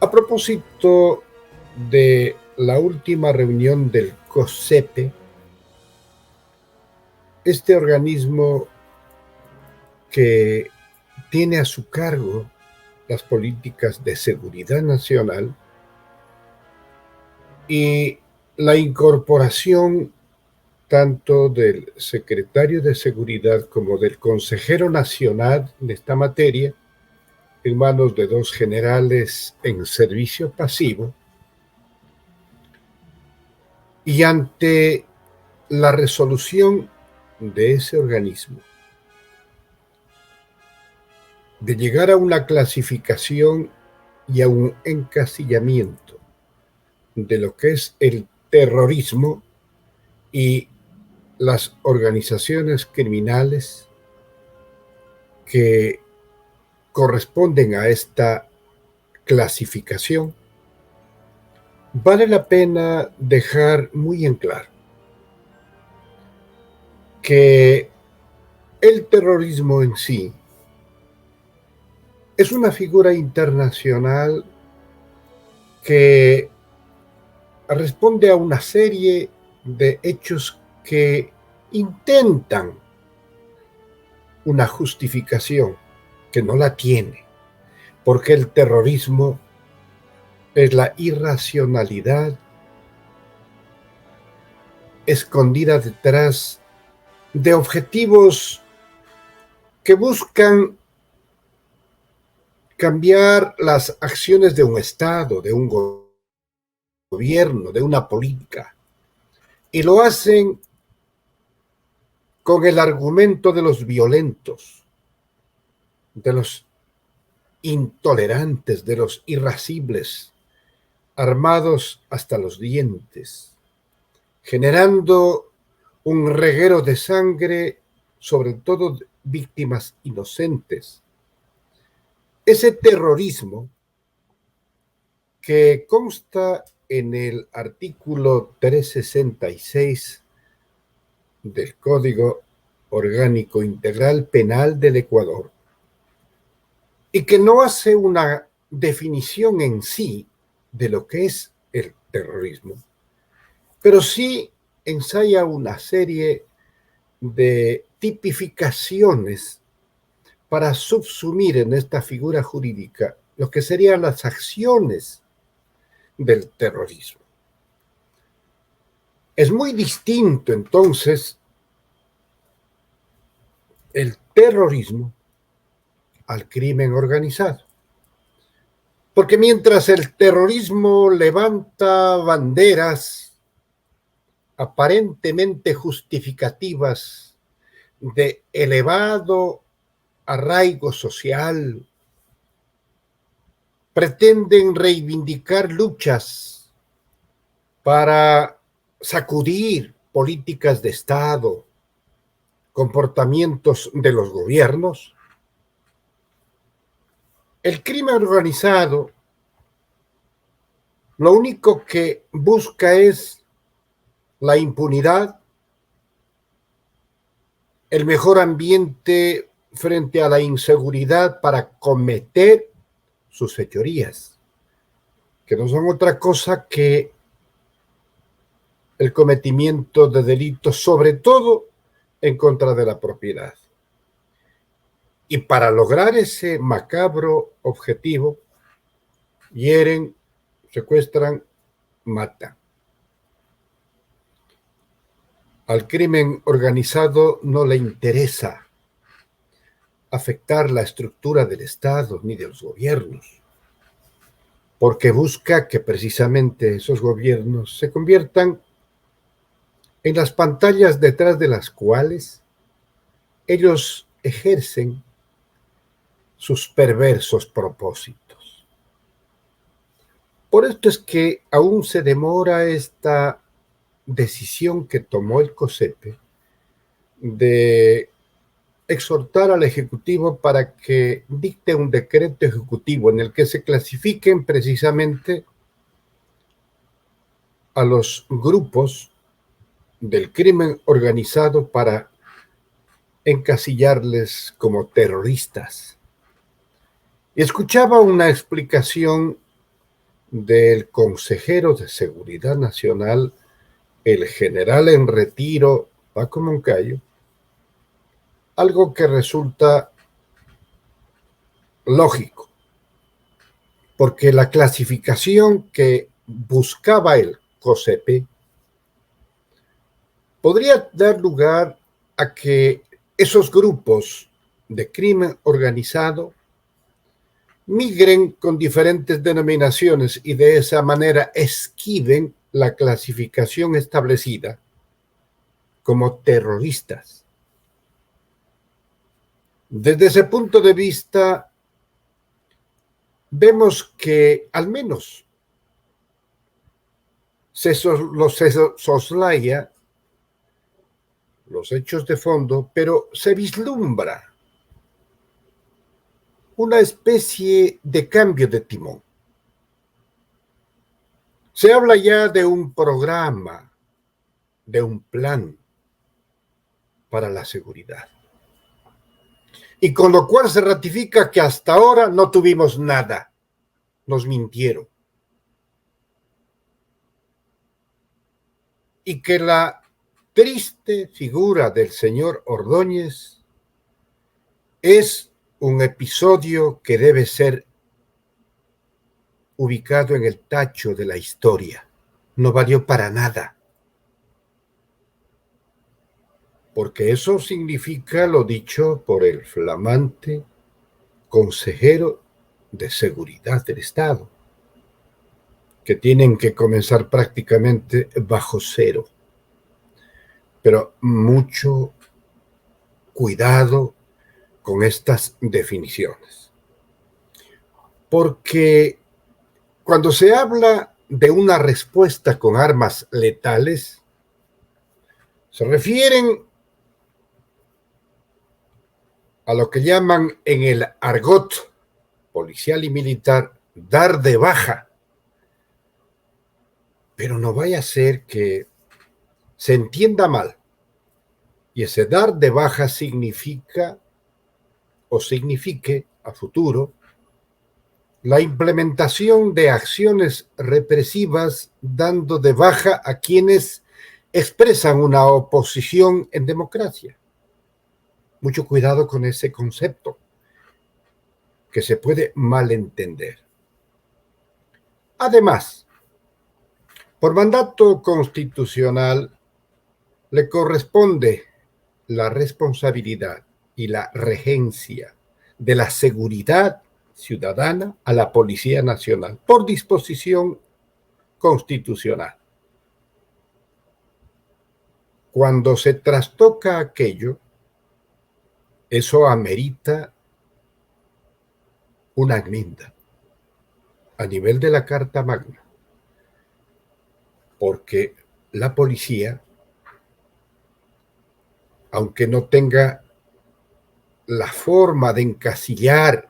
A propósito de la última reunión del COSEPE, este organismo que tiene a su cargo las políticas de seguridad nacional y la incorporación tanto del secretario de Seguridad como del consejero nacional de esta materia, en manos de dos generales en servicio pasivo, y ante la resolución de ese organismo de llegar a una clasificación y a un encasillamiento de lo que es el terrorismo y las organizaciones criminales que corresponden a esta clasificación, vale la pena dejar muy en claro que el terrorismo en sí es una figura internacional que responde a una serie de hechos que intentan una justificación que no la tiene, porque el terrorismo es la irracionalidad escondida detrás de objetivos que buscan cambiar las acciones de un Estado, de un gobierno, de una política, y lo hacen con el argumento de los violentos, de los intolerantes, de los irascibles, armados hasta los dientes, generando un reguero de sangre, sobre todo víctimas inocentes. Ese terrorismo que consta en el artículo 366 del Código Orgánico Integral Penal del Ecuador, y que no hace una definición en sí de lo que es el terrorismo, pero sí ensaya una serie de tipificaciones para subsumir en esta figura jurídica lo que serían las acciones del terrorismo. Es muy distinto entonces el terrorismo al crimen organizado. Porque mientras el terrorismo levanta banderas aparentemente justificativas de elevado arraigo social, pretenden reivindicar luchas para sacudir políticas de Estado, comportamientos de los gobiernos, el crimen organizado lo único que busca es la impunidad, el mejor ambiente frente a la inseguridad para cometer sus fechorías, que no son otra cosa que el cometimiento de delitos, sobre todo en contra de la propiedad. Y para lograr ese macabro objetivo, hieren, secuestran, matan. Al crimen organizado no le interesa afectar la estructura del Estado ni de los gobiernos, porque busca que precisamente esos gobiernos se conviertan en las pantallas detrás de las cuales ellos ejercen sus perversos propósitos. Por esto es que aún se demora esta decisión que tomó el COSEPE de exhortar al Ejecutivo para que dicte un decreto ejecutivo en el que se clasifiquen precisamente a los grupos del crimen organizado para encasillarles como terroristas. Y escuchaba una explicación del consejero de Seguridad Nacional, el general en retiro, Paco Moncayo, algo que resulta lógico, porque la clasificación que buscaba el COSEPE podría dar lugar a que esos grupos de crimen organizado migren con diferentes denominaciones y de esa manera esquiven la clasificación establecida como terroristas. Desde ese punto de vista, vemos que al menos se soslaya los hechos de fondo, pero se vislumbra una especie de cambio de timón. Se habla ya de un programa, de un plan para la seguridad. Y con lo cual se ratifica que hasta ahora no tuvimos nada. Nos mintieron. Y que la triste figura del señor Ordóñez es un episodio que debe ser ubicado en el tacho de la historia. No valió para nada. Porque eso significa lo dicho por el flamante consejero de Seguridad del Estado, que tienen que comenzar prácticamente bajo cero. Pero mucho cuidado con estas definiciones. Porque cuando se habla de una respuesta con armas letales, se refieren a lo que llaman en el argot policial y militar dar de baja. Pero no vaya a ser que se entienda mal. Y ese dar de baja significa o signifique a futuro la implementación de acciones represivas dando de baja a quienes expresan una oposición en democracia. Mucho cuidado con ese concepto, que se puede malentender. Además, por mandato constitucional, le corresponde la responsabilidad y la regencia de la seguridad ciudadana a la Policía Nacional, por disposición constitucional. Cuando se trastoca aquello, eso amerita una enmienda a nivel de la Carta Magna, porque la policía, aunque no tenga la forma de encasillar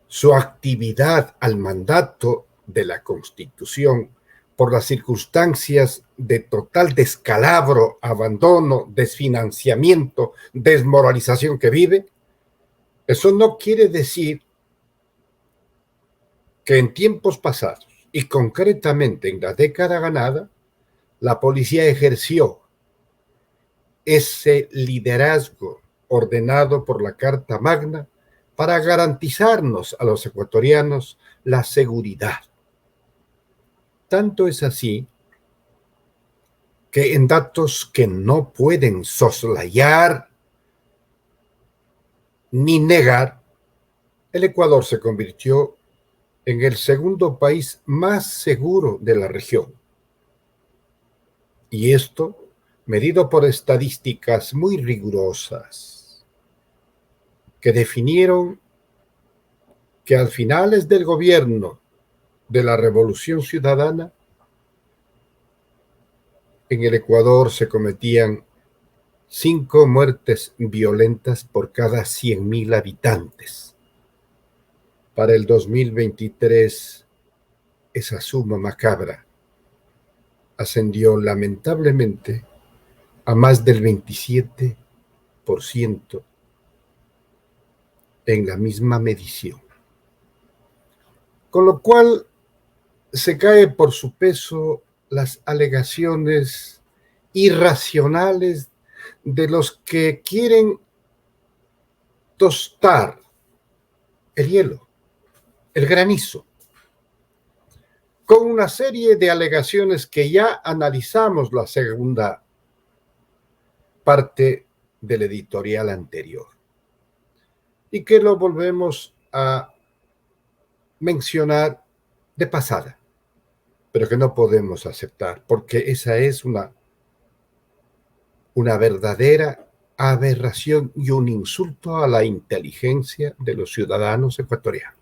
su actividad al mandato de la Constitución por las circunstancias de total descalabro, abandono, desfinanciamiento, desmoralización que vive, eso no quiere decir que en tiempos pasados, y concretamente en la década ganada, la policía ejerció ese liderazgo ordenado por la Carta Magna para garantizarnos a los ecuatorianos la seguridad. Tanto es así que en datos que no pueden soslayar ni negar, el Ecuador se convirtió en el segundo país más seguro de la región. Y esto medido por estadísticas muy rigurosas que definieron que al finales del gobierno de la Revolución Ciudadana, en el Ecuador se cometían 5 muertes violentas por cada 100.000 habitantes. Para el 2023, esa suma macabra ascendió lamentablemente a más del 27% en la misma medición. Con lo cual se cae por su peso las alegaciones irracionales de los que quieren tostar el hielo, el granizo, con una serie de alegaciones que ya analizamos la segunda parte del editorial anterior y que lo volvemos a mencionar de pasada, pero que no podemos aceptar porque esa es una verdadera aberración y un insulto a la inteligencia de los ciudadanos ecuatorianos.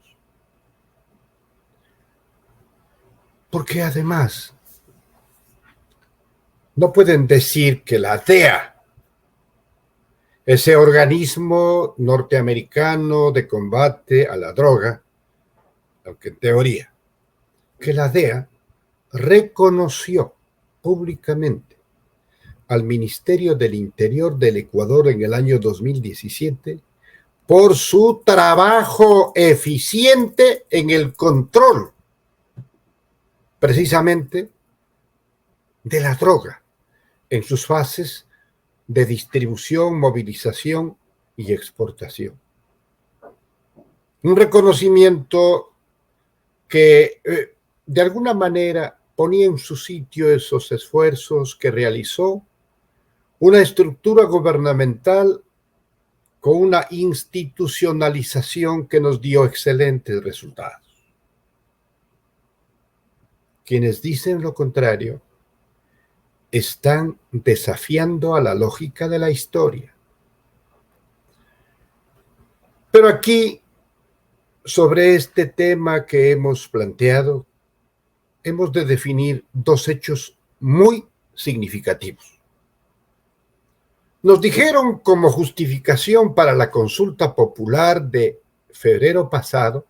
Porque además no pueden decir que la DEA, ese organismo norteamericano de combate a la droga, aunque en teoría, que la DEA reconoció públicamente al Ministerio del Interior del Ecuador en el año 2017 por su trabajo eficiente en el control precisamente de la droga en sus fases de distribución, movilización y exportación. Un reconocimiento que de alguna manera ponía en su sitio esos esfuerzos que realizó una estructura gubernamental con una institucionalización que nos dio excelentes resultados. Quienes dicen lo contrario están desafiando a la lógica de la historia. Pero aquí, sobre este tema que hemos planteado, hemos de definir dos hechos muy significativos. Nos dijeron como justificación para la consulta popular de febrero pasado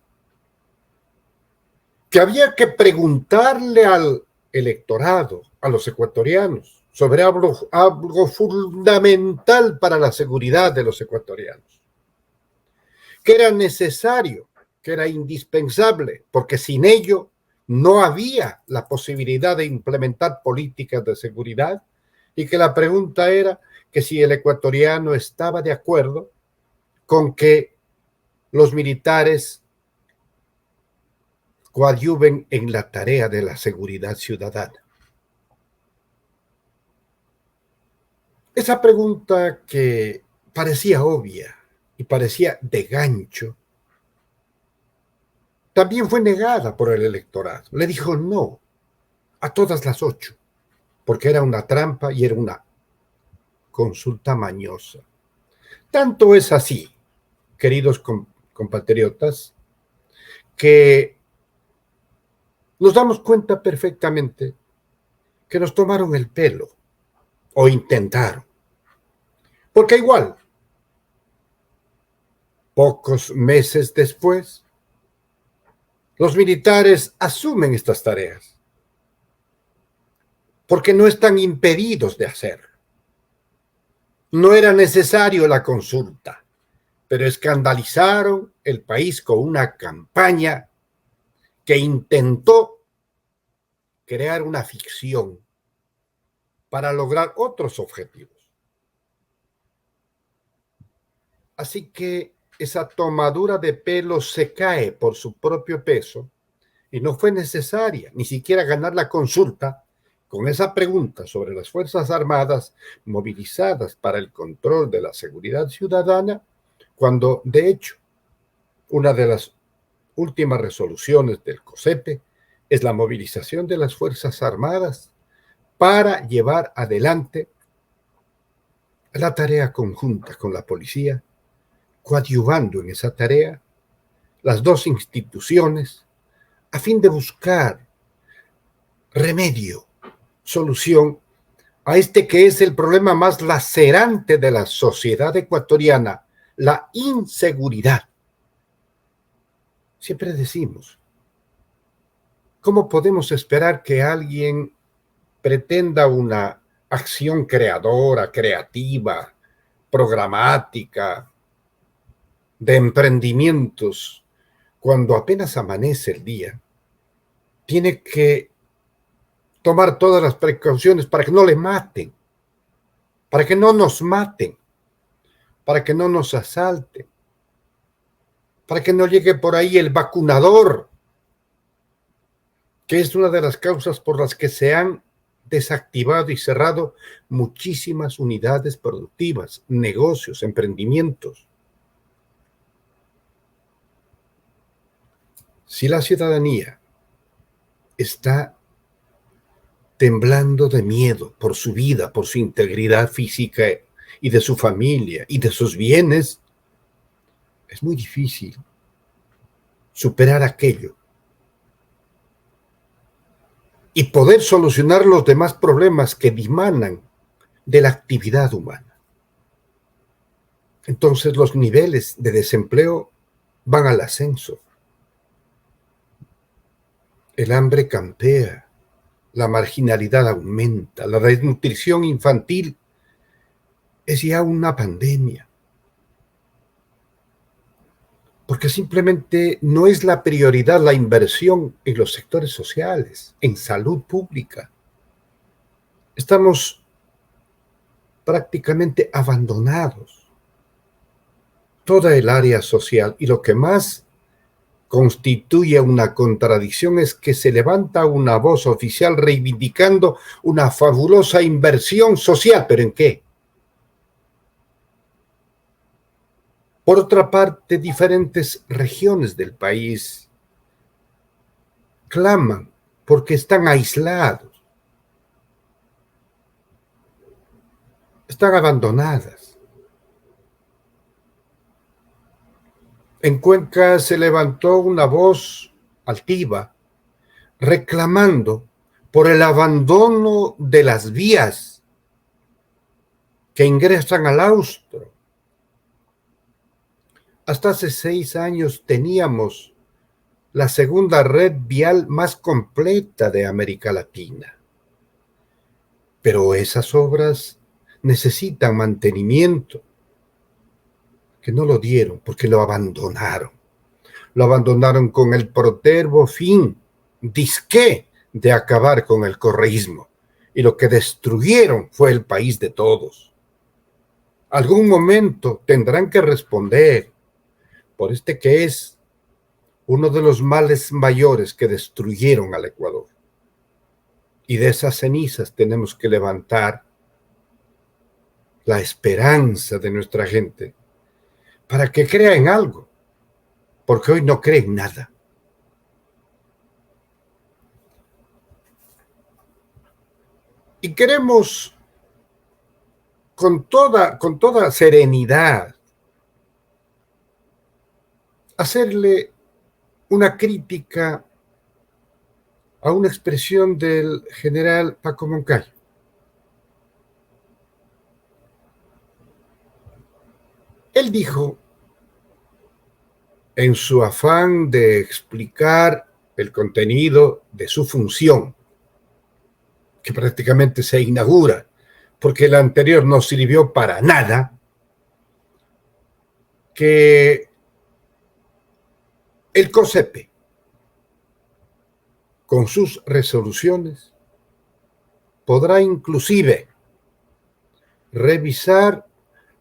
que había que preguntarle al electorado, a los ecuatorianos, sobre algo fundamental para la seguridad de los ecuatorianos, que era necesario, que era indispensable, porque sin ello no había la posibilidad de implementar políticas de seguridad, y que la pregunta era que si el ecuatoriano estaba de acuerdo con que los militares coadyuven en la tarea de la seguridad ciudadana. Esa pregunta que parecía obvia y parecía de gancho, también fue negada por el electorado. Le dijo no a todas las 8, porque era una trampa y era una consulta mañosa. Tanto es así, queridos compatriotas, que nos damos cuenta perfectamente que nos tomaron el pelo o intentaron. Porque igual, pocos meses después, los militares asumen estas tareas porque no están impedidos de hacerlo. No era necesario la consulta, pero escandalizaron el país con una campaña que intentó crear una ficción para lograr otros objetivos. Así que esa tomadura de pelo se cae por su propio peso y no fue necesaria ni siquiera ganar la consulta con esa pregunta sobre las Fuerzas Armadas movilizadas para el control de la seguridad ciudadana, cuando de hecho una de las últimas resoluciones del COSEPE es la movilización de las Fuerzas Armadas para llevar adelante la tarea conjunta con la policía, coadyuvando en esa tarea las dos instituciones a fin de buscar remedio, solución a este que es el problema más lacerante de la sociedad ecuatoriana, la inseguridad. Siempre decimos, ¿cómo podemos esperar que alguien pretenda una acción creadora, creativa, programática, de emprendimientos cuando apenas amanece el día, tiene que tomar todas las precauciones para que no le maten, para que no nos maten, para que no nos asalten, para que no llegue por ahí el vacunador, que es una de las causas por las que se han desactivado y cerrado muchísimas unidades productivas, negocios, emprendimientos. Si la ciudadanía está temblando de miedo por su vida, por su integridad física y de su familia y de sus bienes, es muy difícil superar aquello y poder solucionar los demás problemas que dimanan de la actividad humana. Entonces los niveles de desempleo van al ascenso. El hambre campea, la marginalidad aumenta, la desnutrición infantil es ya una pandemia. Porque simplemente no es la prioridad la inversión en los sectores sociales, en salud pública. Estamos prácticamente abandonados. Toda el área social, y lo que más constituye una contradicción es que se levanta una voz oficial reivindicando una fabulosa inversión social, ¿pero en qué? Por otra parte, diferentes regiones del país claman porque están aislados, están abandonadas. En Cuenca se levantó una voz altiva reclamando por el abandono de las vías que ingresan al Austro. Hasta hace 6 años teníamos la segunda red vial más completa de América Latina. Pero esas obras necesitan mantenimiento, que no lo dieron porque lo abandonaron. Lo abandonaron con el protervo fin, disque, de acabar con el correísmo. Y lo que destruyeron fue el país de todos. Algún momento tendrán que responder por este que es uno de los males mayores que destruyeron al Ecuador. Y de esas cenizas tenemos que levantar la esperanza de nuestra gente para que crea en algo, porque hoy no cree en nada. Y queremos con toda serenidad hacerle una crítica a una expresión del general Paco Moncayo. Él dijo, en su afán de explicar el contenido de su función, que prácticamente se inaugura, porque la anterior no sirvió para nada, que el COSEPE, con sus resoluciones, podrá inclusive revisar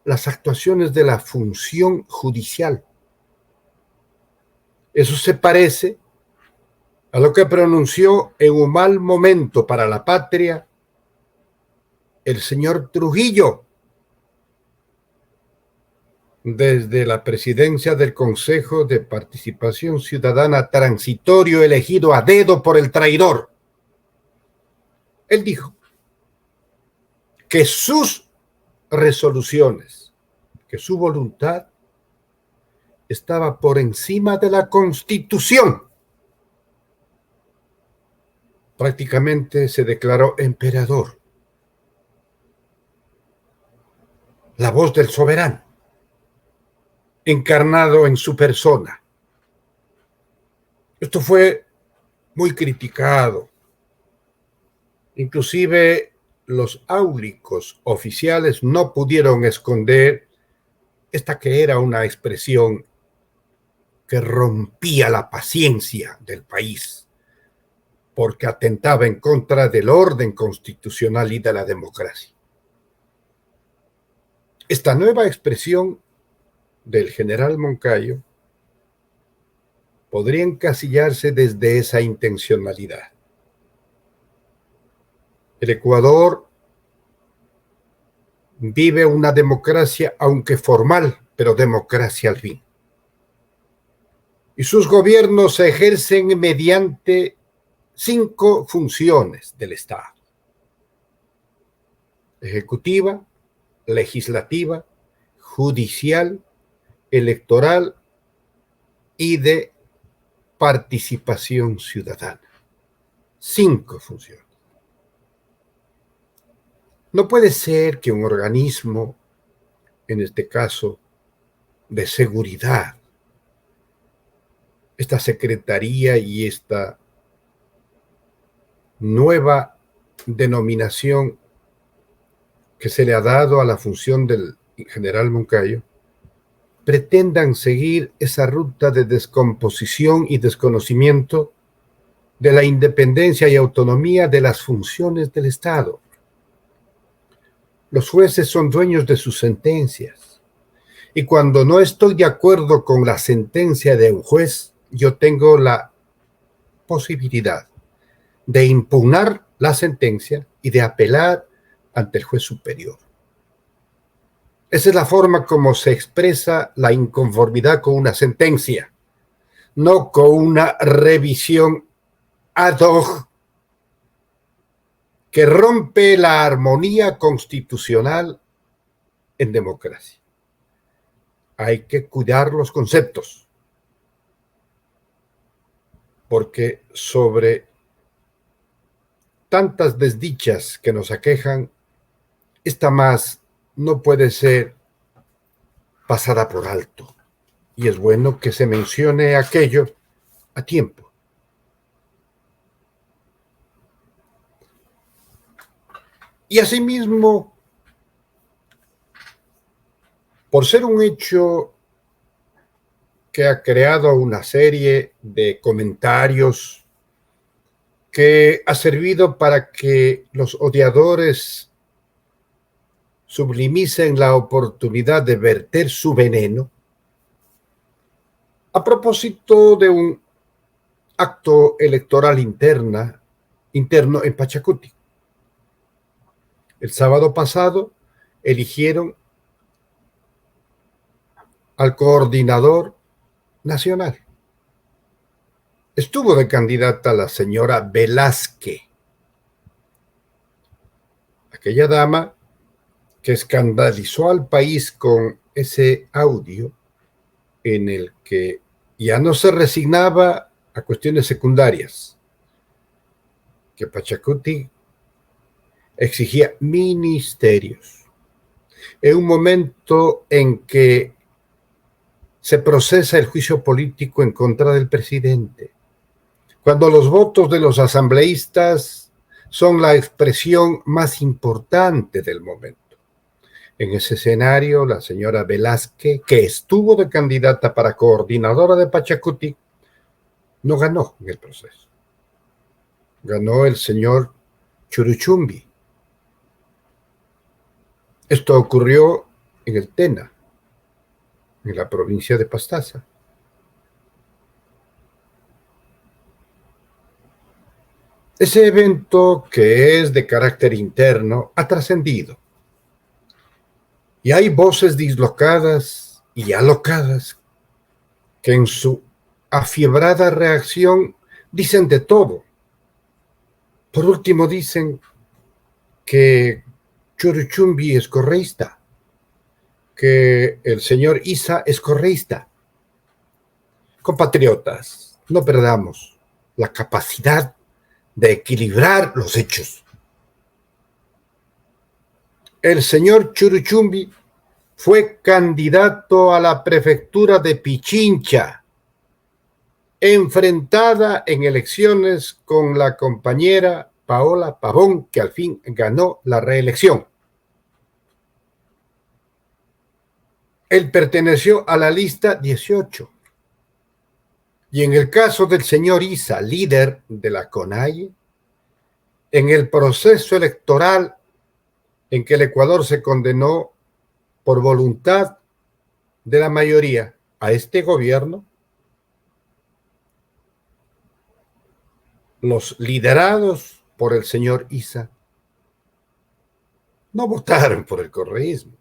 las actuaciones de la función judicial. Eso se parece a lo que pronunció en un mal momento para la patria el señor Trujillo desde la presidencia del Consejo de Participación Ciudadana transitorio elegido a dedo por el traidor. Él dijo que sus resoluciones, que su voluntad estaba por encima de la Constitución. Prácticamente se declaró emperador, la voz del soberano, encarnado en su persona. Esto fue muy criticado. Inclusive los áulicos oficiales no pudieron esconder esta que era una expresión que rompía la paciencia del país, porque atentaba en contra del orden constitucional y de la democracia. Esta nueva expresión del general Moncayo podría encasillarse desde esa intencionalidad. El Ecuador vive una democracia, aunque formal, pero democracia al fin. Y sus gobiernos se ejercen mediante 5 funciones del Estado: ejecutiva, legislativa, judicial, electoral y de participación ciudadana. 5 funciones. No puede ser que un organismo, en este caso de seguridad, esta secretaría y esta nueva denominación que se le ha dado a la función del general Moncayo, pretendan seguir esa ruta de descomposición y desconocimiento de la independencia y autonomía de las funciones del Estado. Los jueces son dueños de sus sentencias. Y cuando no estoy de acuerdo con la sentencia de un juez, yo tengo la posibilidad de impugnar la sentencia y de apelar ante el juez superior. Esa es la forma como se expresa la inconformidad con una sentencia, no con una revisión ad hoc que rompe la armonía constitucional en democracia. Hay que cuidar los conceptos, porque sobre tantas desdichas que nos aquejan, esta más no puede ser pasada por alto. Y es bueno que se mencione aquello a tiempo. Y asimismo, por ser un hecho que ha creado una serie de comentarios que ha servido para que los odiadores sublimicen la oportunidad de verter su veneno, a propósito de un acto electoral interno en Pachacuti. El sábado pasado eligieron al coordinador nacional. Estuvo de candidata la señora Velázquez, aquella dama que escandalizó al país con ese audio en el que ya no se resignaba a cuestiones secundarias, que Pachacuti exigía ministerios. En un momento en que se procesa el juicio político en contra del presidente, cuando los votos de los asambleístas son la expresión más importante del momento. En ese escenario, la señora Velázquez, que estuvo de candidata para coordinadora de Pachacuti, no ganó en el proceso. Ganó el señor Churuchumbi. Esto ocurrió en el Tena, en la provincia de Pastaza. Ese evento, que es de carácter interno, ha trascendido. Y hay voces dislocadas y alocadas que en su afiebrada reacción dicen de todo. Por último dicen que Churuchumbi es correísta, que el señor Issa es correísta. Compatriotas, no perdamos la capacidad de equilibrar los hechos. El señor Churuchumbi fue candidato a la prefectura de Pichincha, enfrentada en elecciones con la compañera Paola Pavón, que al fin ganó la reelección. Él perteneció a la lista 18. Y en el caso del señor Issa, líder de la CONAIE, en el proceso electoral en que el Ecuador se condenó por voluntad de la mayoría a este gobierno, los liderados por el señor Issa no votaron por el correísmo,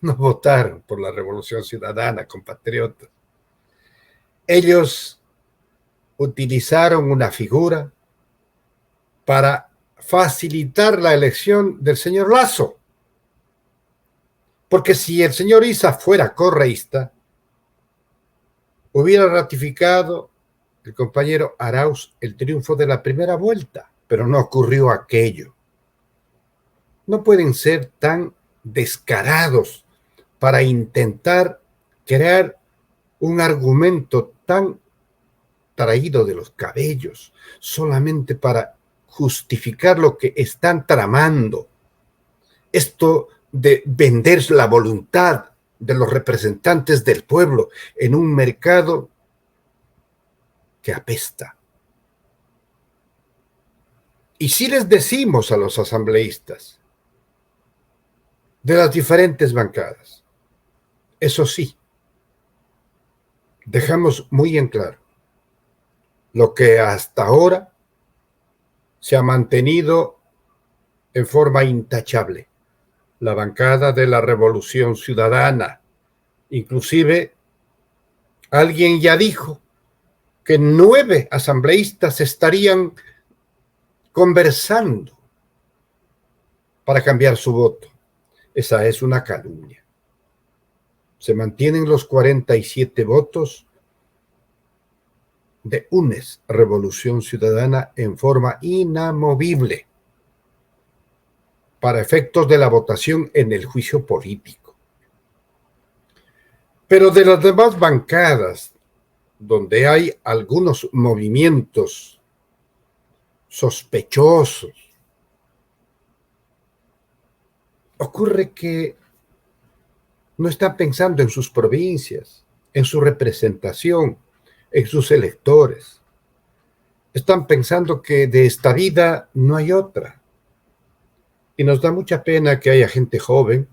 no votaron por la Revolución Ciudadana, compatriotas. Ellos utilizaron una figura para facilitar la elección del señor Lasso. Porque si el señor Issa fuera correísta, hubiera ratificado el compañero Arauz el triunfo de la primera vuelta, pero no ocurrió aquello. No pueden ser tan descarados para intentar crear un argumento tan traído de los cabellos, solamente para justificar lo que están tramando. Esto de vender la voluntad de los representantes del pueblo en un mercado que apesta. Y si les decimos a los asambleístas de las diferentes bancadas, eso sí, dejamos muy en claro lo que hasta ahora se ha mantenido en forma intachable, la bancada de la Revolución Ciudadana. Inclusive, alguien ya dijo que 9 asambleístas estarían conversando para cambiar su voto. Esa es una calumnia. Se mantienen los 47 votos de UNES, Revolución Ciudadana, en forma inamovible para efectos de la votación en el juicio político. Pero de las demás bancadas, donde hay algunos movimientos sospechosos, ocurre que no están pensando en sus provincias, en su representación, en sus electores. Están pensando que de esta vida no hay otra. Y nos da mucha pena que haya gente joven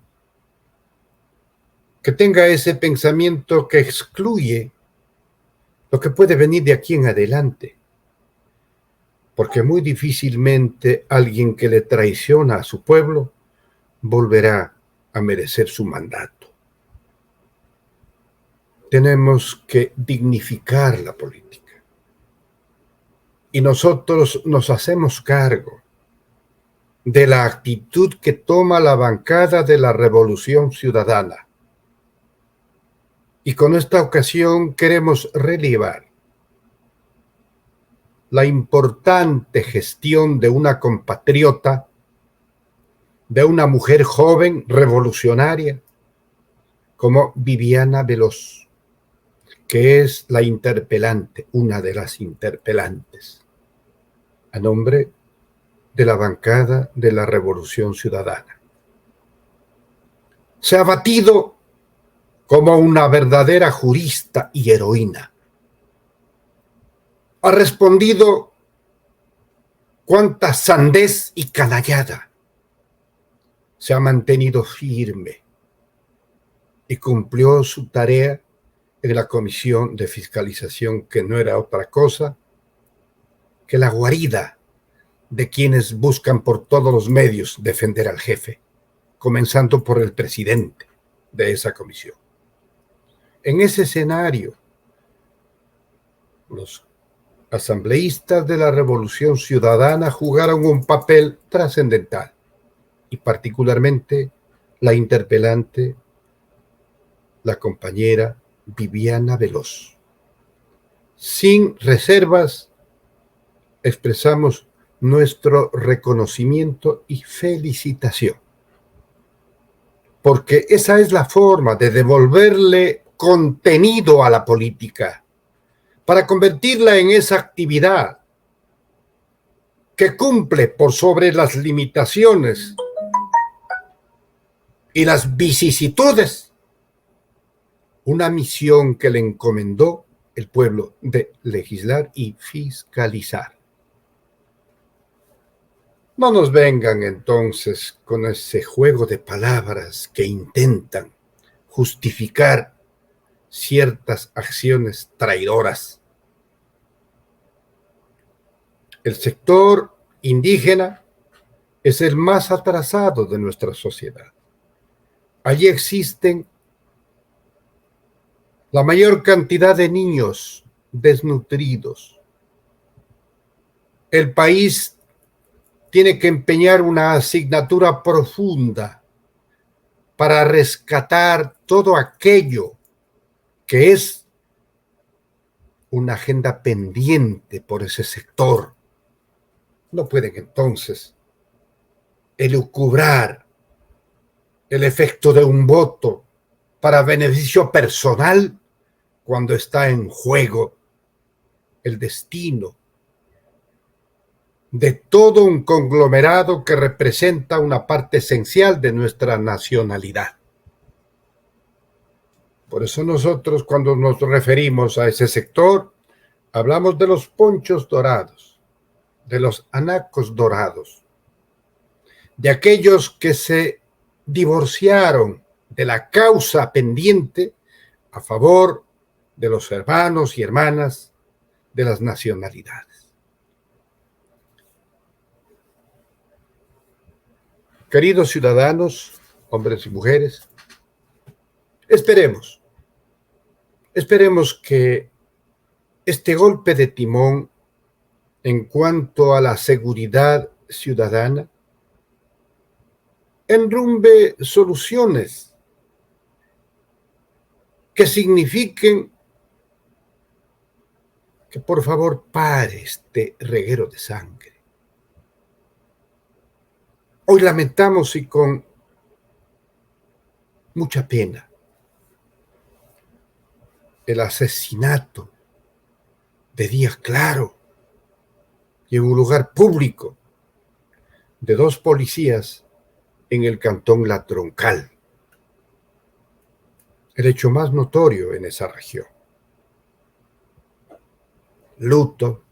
que tenga ese pensamiento que excluye lo que puede venir de aquí en adelante. Porque muy difícilmente alguien que le traiciona a su pueblo volverá a merecer su mandato. Tenemos que dignificar la política. Y nosotros nos hacemos cargo de la actitud que toma la bancada de la Revolución Ciudadana. Y con esta ocasión queremos relevar la importante gestión de una compatriota, de una mujer joven, revolucionaria, como Viviana Veloz, que es la interpelante, una de las interpelantes, a nombre de la bancada de la Revolución Ciudadana. Se ha batido como una verdadera jurista y heroína. Ha respondido cuánta sandez y canallada. Se ha mantenido firme y cumplió su tarea en la Comisión de Fiscalización, que no era otra cosa que la guarida de quienes buscan por todos los medios defender al jefe, comenzando por el presidente de esa comisión. En ese escenario, los asambleístas de la Revolución Ciudadana jugaron un papel trascendental, y particularmente la interpelante, la compañera Viviana Veloz. Sin reservas, expresamos nuestro reconocimiento y felicitación, porque esa es la forma de devolverle contenido a la política, para convertirla en esa actividad que cumple por sobre las limitaciones y las vicisitudes una misión que le encomendó el pueblo de legislar y fiscalizar. No nos vengan entonces con ese juego de palabras que intentan justificar ciertas acciones traidoras. El sector indígena es el más atrasado de nuestra sociedad. Allí existen la mayor cantidad de niños desnutridos. El país tiene que empeñar una asignatura profunda para rescatar todo aquello que es una agenda pendiente por ese sector. No pueden entonces elucubrar el efecto de un voto para beneficio personal cuando está en juego el destino de todo un conglomerado que representa una parte esencial de nuestra nacionalidad. Por eso nosotros, cuando nos referimos a ese sector, hablamos de los ponchos dorados, de los anacos dorados, de aquellos que se divorciaron de la causa pendiente a favor de los hermanos y hermanas de las nacionalidades. Queridos ciudadanos, hombres y mujeres, esperemos que este golpe de timón en cuanto a la seguridad ciudadana enrumbe soluciones que signifiquen que por favor pare este reguero de sangre. Hoy lamentamos y con mucha pena el asesinato de día claro y en un lugar público de 2 policías en el cantón La Troncal, el hecho más notorio en esa región. Luto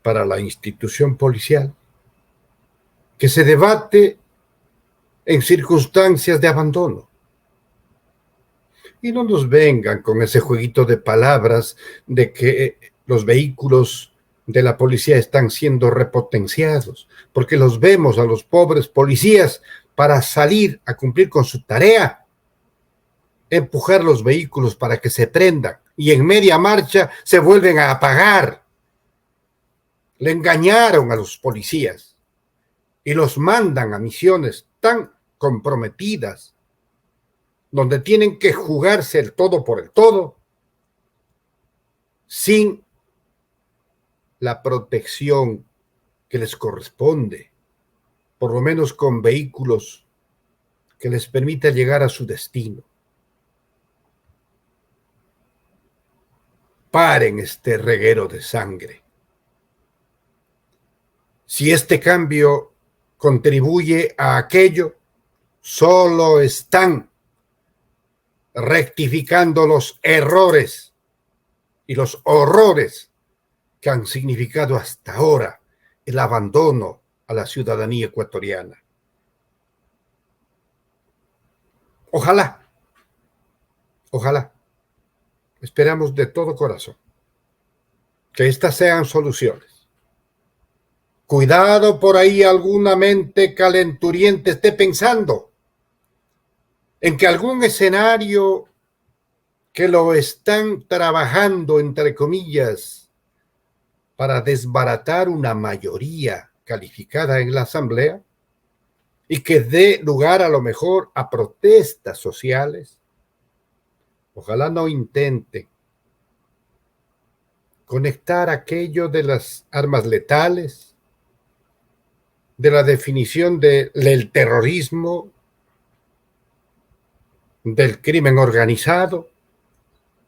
para la institución policial que se debate en circunstancias de abandono. Y no nos vengan con ese jueguito de palabras de que los vehículos de la policía están siendo repotenciados, porque los vemos a los pobres policías para salir a cumplir con su tarea, empujar los vehículos para que se prendan y en media marcha se vuelven a apagar. Le engañaron a los policías y los mandan a misiones tan comprometidas, donde tienen que jugarse el todo por el todo, sin la protección que les corresponde, por lo menos con vehículos que les permita llegar a su destino. Paren este reguero de sangre. Si este cambio contribuye a aquello, solo están rectificando los errores y los horrores que han significado hasta ahora el abandono a la ciudadanía ecuatoriana. Ojalá, esperamos de todo corazón que estas sean soluciones. Cuidado por ahí alguna mente calenturiente esté pensando en que algún escenario que lo están trabajando, entre comillas, para desbaratar una mayoría calificada en la Asamblea y que dé lugar a lo mejor a protestas sociales, ojalá no intenten conectar aquello de las armas letales, de la definición del terrorismo, del crimen organizado,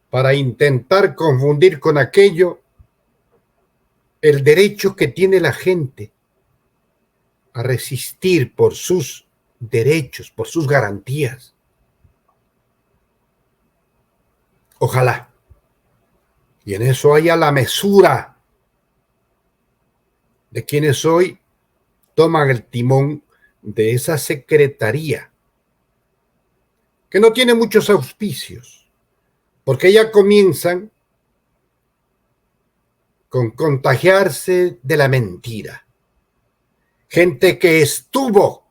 para intentar confundir con aquello el derecho que tiene la gente a resistir por sus derechos, por sus garantías. Ojalá Y en eso hay a la mesura de quienes hoy toman el timón de esa secretaría, que no tiene muchos auspicios, porque ya comienzan con contagiarse de la mentira. Gente que estuvo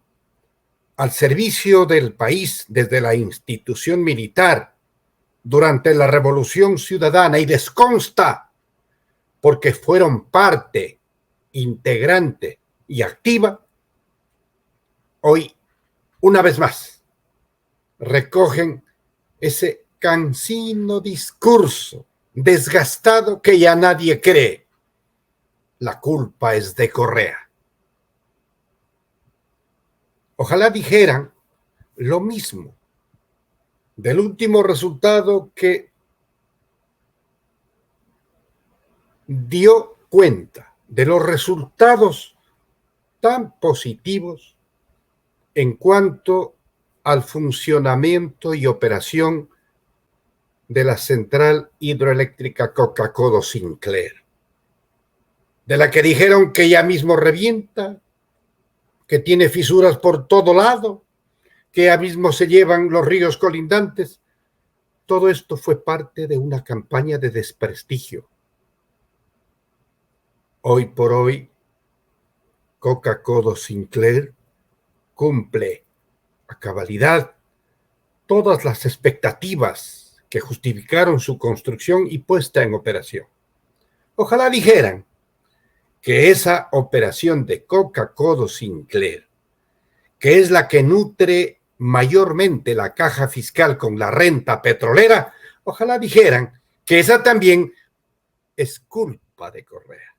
al servicio del país desde la institución militar durante la Revolución Ciudadana y les consta porque fueron parte integrante y activa, hoy, una vez más, recogen ese cansino discurso desgastado que ya nadie cree. La culpa es de Correa. Ojalá dijeran lo mismo del último resultado que dio cuenta de los resultados tan positivos en cuanto al funcionamiento y operación de la central hidroeléctrica Coca-Codo Sinclair, de la que dijeron que ya mismo revienta, que tiene fisuras por todo lado, que ya mismo se llevan los ríos colindantes. Todo esto fue parte de una campaña de desprestigio. Hoy por hoy, Coca-Codo Sinclair cumple a cabalidad todas las expectativas que justificaron su construcción y puesta en operación. Ojalá dijeran que esa operación de Coca-Codo Sinclair, que es la que nutre mayormente la caja fiscal con la renta petrolera, ojalá dijeran que esa también es culpa de Correa.